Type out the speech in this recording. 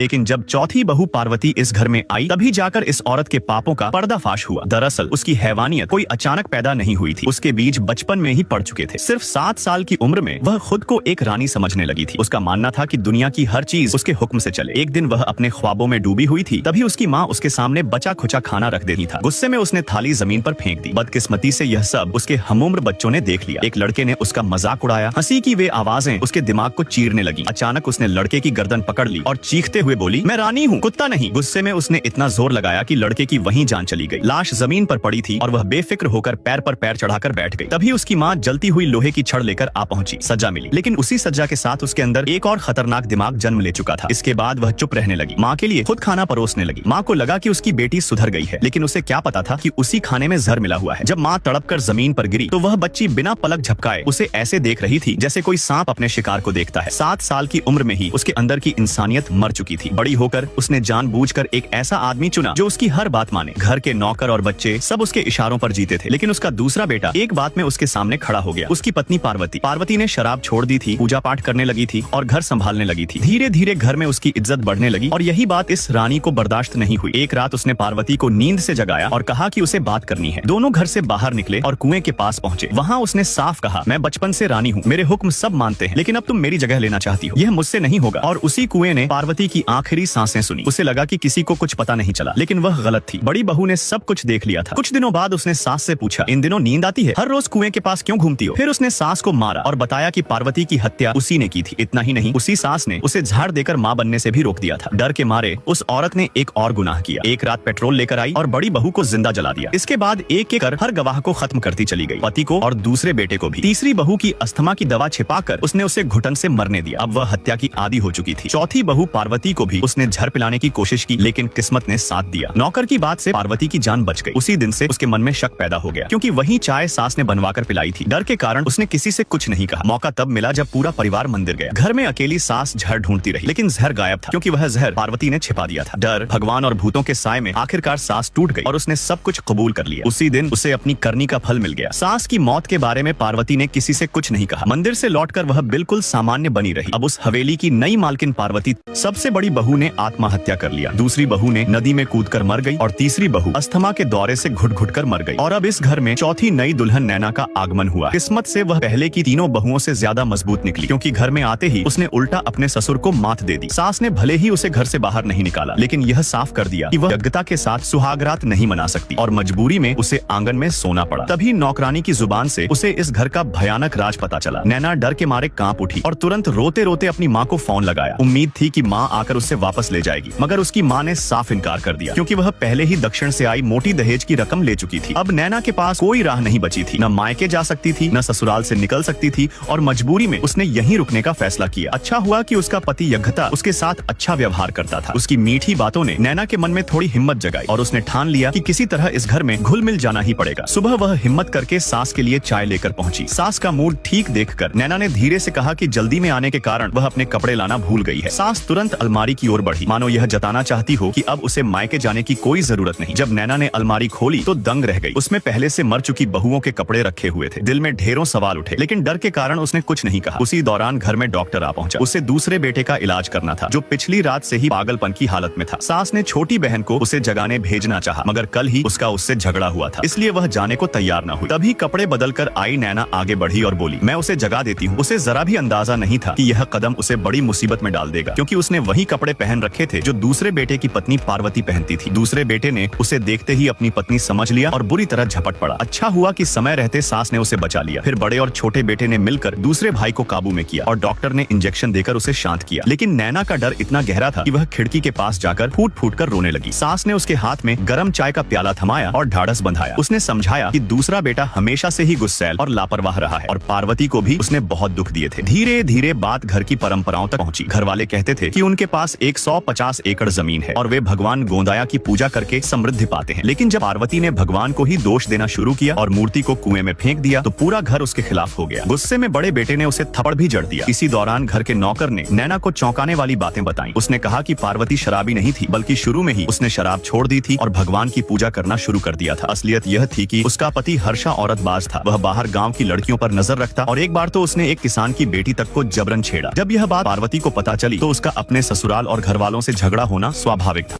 लेकिन जब चौथी बहू पार्वती इस घर में आई तभी जाकर इस औरत के पापों का पर्दाफाश हुआ। दरअसल उसकी हैवानियत कोई अचानक पैदा नहीं हुई थी, उसके बीज बचपन में ही पड़ चुके थे। सिर्फ 7 साल की उम्र में वह खुद को एक रानी समझने लगी थी। उसका मानना था कि दुनिया की हर चीज उसके हुक्म से चले। एक दिन वह अपने ख्वाबों में डूबी हुई थी, तभी उसकी माँ उसके सामने बचा खुचा खाना रख देती था। गुस्से में उसने थाली जमीन पर फेंक दी। बदकिस्मती से यह सब उसके हमउम्र बच्चों ने देख लिया। एक लड़के ने उसका मजाक उड़ाया। हंसी की वे आवाजें उसके दिमाग को चीरने लगी। अचानक उसने लड़के की गर्दन पकड़ ली और चीखते हुए बोली, मैं रानी हूँ, कुत्ता नहीं। गुस्से में उसने इतना जोर लगाया कि लड़के की वहीं जान चली गई। लाश जमीन पर पड़ी थी और वह बेफिक्र होकर पैर पर पैर चढ़ाकर बैठ गई। तभी उसकी माँ जलती हुई लोहे की छड़ लेकर आ पहुंची। सजा मिली, लेकिन उसी सजा के साथ उसके अंदर एक और खतरनाक दिमाग जन्म ले चुका था। इसके बाद वह चुप रहने लगी। माँ के लिए खुद खाना परोसने लगी। माँ को लगा कि उसकी बेटी सुधर गई है, लेकिन उसे क्या पता था कि उसी खाने में जहर मिला हुआ है। जब माँ तड़पकर जमीन पर गिरी तो वह बच्ची बिना पलक झपकाए उसे ऐसे देख रही थी जैसे कोई सांप अपने शिकार को देखता है। 7 साल की उम्र में ही उसके अंदर की इंसानियत मर चुकी थी। बड़ी होकर उसने जानबूझकर एक ऐसा आदमी चुना जो उसकी हर बात माने। घर के नौकर और बच्चे सब उसके इशारों पर जीते थे, लेकिन उसका दूसरा बेटा एक बात में उसके सामने खड़ा हो गया। उसकी पत्नी पार्वती ने शराब छोड़ दी थी, पूजा पाठ करने लगी थी और घर संभालने लगी थी। धीरे धीरे घर में उसकी इज्जत बढ़ने लगी और यही बात इस रानी को बर्दाश्त नहीं हुई। एक रात उसने पार्वती को नींद से जगाया और कहा कि उसे बात करनी है। दोनों घर से बाहर निकले और कुएं के पास पहुंचे। वहाँ उसने साफ कहा, मैं बचपन से रानी हूँ, मेरे हुक्म सब मानते हैं, लेकिन अब तुम मेरी जगह लेना चाहती हो, यह मुझसे नहीं होगा। और उसी कुएं ने पार्वती की आखिरी सांसें सुनी। उसे लगा कि किसी को कुछ पता नहीं चला, लेकिन वह गलत थी। बड़ी बहू ने सब कुछ देख लिया था। कुछ दिनों बाद उसने सास से पूछा, इन दिनों नींद आती है? हर रोज कुएं के पास क्यों घूमती हो? फिर उसने सास को मारा और बताया कि पार्वती की हत्या उसी ने की थी। इतना ही नहीं, उसी सास ने उसे झाड़ देकर माँ बनने से भी रोक दिया था। डर के मारे उस औरत ने एक और गुनाह किया। एक रात पेट्रोल लेकर आई और बड़ी बहू को जिंदा जला दिया। इसके बाद एक एक कर हर गवाह को खत्म करती चली गई, पति को और दूसरे बेटे को भी। तीसरी बहू की अस्थमा की दवा छिपाकर उसने उसे घुटन से मरने दिया। अब वह हत्या की आदी हो चुकी थी। चौथी बहू पार्वती को भी उसने झर पिलाने की कोशिश की, लेकिन किस्मत ने साथ दिया। नौकर की बात से पार्वती की जान बच गई। उसी दिन से उसके मन में शक पैदा हो गया, क्योंकि वही चाय सास ने बनवाकर पिलाई थी। डर के कारण उसने किसी से कुछ नहीं कहा। मौका तब मिला जब पूरा परिवार मंदिर गया। घर में अकेली सास जहर ढूंढती रही, लेकिन जहर गायब था, क्योंकि वह जहर पार्वती ने छिपा दिया था। डर, भगवान और भूतों के साए में आखिरकार सास टूट गई और उसने सब कुछ कबूल कर लिया। उसी दिन उसे अपनी करनी का फल मिल गया। सास की मौत के बारे में पार्वती ने किसी से कुछ नहीं कहा। मंदिर से लौटकर वह बिल्कुल सामान्य बनी रही। अब उस हवेली की नई मालकिन पार्वती। सबसे बड़ी बहू ने आत्महत्या कर लिया, दूसरी बहू ने नदी में कूदकर मर गई और तीसरी बहू अस्थमा के दौरे से घुट घुट कर मर गई। और अब इस घर में चौथी नई दुल्हन नैना का आगमन हुआ। किस्मत से वह पहले की तीनों बहुओं से ज्यादा मजबूत निकली, क्योंकि घर में आते ही उसने उल्टा अपने ससुर को मात दे दी। सास ने भले ही उसे घर से बाहर नहीं निकाला, लेकिन यह साफ कर दिया कि वह योग्यता के साथ सुहागरात नहीं मना सकती और मजबूरी में उसे आंगन में सोना पड़ा। तभी नौकरानी की जुबान से उसे इस घर का भयानक राज पता चला। नैना डर के मारे कांप उठी और तुरंत रोते रोते अपनी माँ को फोन लगाया। उम्मीद थी कि माँ आकर उसे वापस ले जाएगी, मगर उसकी माँ ने साफ इनकार कर दिया, क्योंकि वह पहले ही दक्षिण से आई मोटी दहेज की रकम ले चुकी थी। अब नैना के पास कोई राह नहीं बची थी। न मायके जा सकती थी, न ससुराल से निकल सकती थी, और मजबूरी में उसने यहीं रुकने का फैसला किया। अच्छा हुआ कि उसका पति यज्ञता उसके साथ अच्छा व्यवहार करता था। उसकी मीठी बातों ने नैना के मन में थोड़ी हिम्मत जगाई और उसने ठान लिया कि किसी तरह इस घर में घुल मिल जाना ही पड़ेगा। सुबह वह हिम्मत करके सास के लिए चाय लेकर पहुंची। सास का मूड ठीक देखकर नैना ने धीरे से कहा कि जल्दी में आने के कारण वह अपने कपड़े लाना भूल गई है। सास तुरंत अलमारी की ओर बढ़ी, मानो यह जताना चाहती हो कि अब उसे मायके जाने की कोई जरूरत नहीं। जब नैना ने अलमारी खोली तो दंग रह गई। उसमें पहले से मर चुकी बहुओं के कपड़े रखे हुए थे। दिल में ढेरों सवाल उठे, लेकिन डर के कारण उसने कुछ नहीं कहा। उसी दौरान घर में डॉक्टर आ पहुंचा। उसे दूसरे बेटे का इलाज करना था, जो पिछली रात से ही पागलपन की हालत में था। सास ने छोटी बहन को उसे जगाने भेजना चाहा, मगर कल ही उसका उससे झगड़ा हुआ था, इसलिए वह जाने को तैयार न हुई। तभी कपड़े बदलकर आई नैना आगे बढ़ी और बोली, मैं उसे जगा देती हूँ। उसे जरा भी अंदाजा नहीं था कि यह कदम उसे बड़ी मुसीबत में डाल देगा, क्योंकि उसने वही कपड़े पहन रखे थे जो दूसरे बेटे की पत्नी पार्वती पहनती थी। दूसरे बेटे ने उसे देखते ही अपनी पत्नी समझ लिया और बुरी तरह झपट पड़ा। अच्छा हुआ कि समय रहते सास ने उसे बचा लिया। फिर बड़े और छोटे बेटे ने मिलकर दूसरे भाई को काबू में किया और डॉक्टर ने इंजेक्शन देकर उसे शांत किया। लेकिन नैना का डर इतना गहरा था कि वह खिड़की के पास जाकर फूट फूट कर रोने लगी। सास ने उसके हाथ में गर्म चाय का प्याला थमाया और ढाढ़स बंधाया। उसने समझाया कि दूसरा बेटा हमेशा से ही गुस्सैल और लापरवाह रहा है और पार्वती को भी उसने बहुत दुख दिए थे। धीरे धीरे बात घर की परंपराओं तक पहुंची। घर वाले कहते थे कि उनके पास 150 एकड़ जमीन है और वे भगवान गोंदाया की पूजा करके समृद्धि पाते हैं। लेकिन जब पार्वती ने भगवान को ही दोष देना शुरू किया और मूर्ति को कुएं में फेंक दिया तो पूरा घर उसके खिलाफ हो गया। गुस्से में बड़े बेटे ने उसे थप्पड़ भी जड़ दिया। इसी दौरान घर के नौकर ने नैना को चौंकाने वाली बातें बताई। उसने कहा कि पार्वती शराबी नहीं थी, बल्कि शुरू में ही उसने शराब छोड़ दी थी और भगवान की पूजा करना शुरू कर दिया था। असलियत यह थी कि उसका पति हर्षा औरतबाज था। वह बाहर गांव की लड़कियों पर नजर रखता और एक बार तो उसने एक किसान की बेटी तक को जबरन छेड़ा। जब यह बात पार्वती को पता चली तो उसका अपने ससुराल ससुराल और घर वालों से झगड़ा होना स्वाभाविक था।